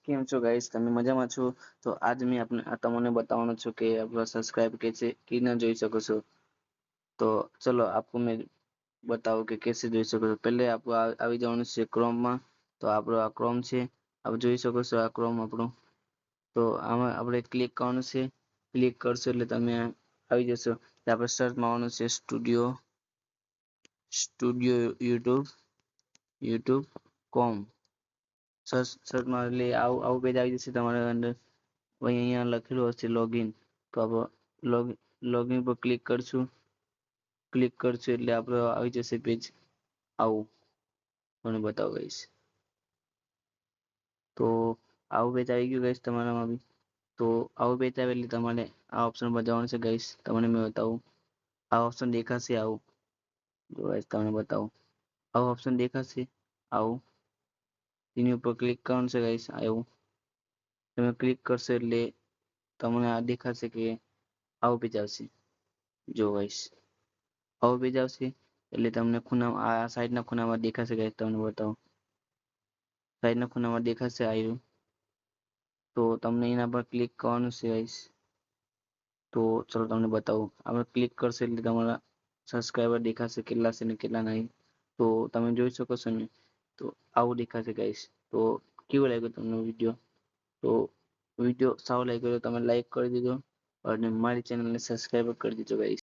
કેમ છો ગાઈસ, તમે મજામાં છો? તો આજ મેં તમને बताવાનો છું કે આપણો સબસ્ક્રાઇબ કે ના જોઈ શકો છો. તો ચલો આપको मैं बताओ કે कैसे જોઈ શકો છો. પહેલે આપको આવી જવાનું છે ક્રોમમાં. તો આપણો આ ક્રોમ છે, આપ જોઈ શકો છો આ ક્રોમ આપણો. તો આમાં આપણે ક્લિક કરવાનું છે. ક્લિક કરશો એટલે તમે આવી જશો. આપણે સર્ચમાં આવવાનું છે સ્ટુડિયો youtube.com. સર્ચ માં એટલે આવું પેજ આવી જશે તમારા અંદર. અહીંયા લખેલું હશે લોગિન. તો આપણે લોગિન પર ક્લિક કરશું. ક્લિક કરશું એટલે આપણે આવી જશે પેજ આવું. મને બતાવો ગાઈસ. તો આવું પેજ આવી ગયું ગાઈસ તમારામાં બી. તો આવું પેજ આવે એટલે તમારે આ ઓપ્શન પર જવાનું છે ગાઈસ. તમને મેં બતાવું. આ ઓપ્શન દેખાશે આવું. જો ગાઈસ તમને બતાવું. આવું ઓપ્શન દેખાશે આવું. તેની ઉપર ક્લિક કરવાનું છે ગાઈસ આવું. તમે ક્લિક કરશો એટલે તમને આ દેખાશે કે આવું પેજ આવશે. જો ગાઈસ આવું પેજ આવશે એટલે તમને આ સાઈડના ખૂણામાં દેખાશે ગાઈસ. તમને બતાવું. સાઈડના ખૂણામાં દેખાશે આવ્યું. તો તમને એના પર ક્લિક કરવાનું છે ગાઈસ. તો ચલો તમને બતાવું. આપણે ક્લિક કરશો એટલે તમારા સબસ્ક્રાઇબર દેખાશે કેટલા છે ને કેટલા નહીં. તો તમે જોઈ શકો છો ને. તો આવું દેખાશે ગાઈસ. તો કેવું લાગ્યું તમને વિડીયો? તો વિડીયો સારો લાગ્યો તો તમે લાઈક કરી દેજો અને મારી ચેનલને સબસ્ક્રાઇબ કરી દેજો ગાઈસ.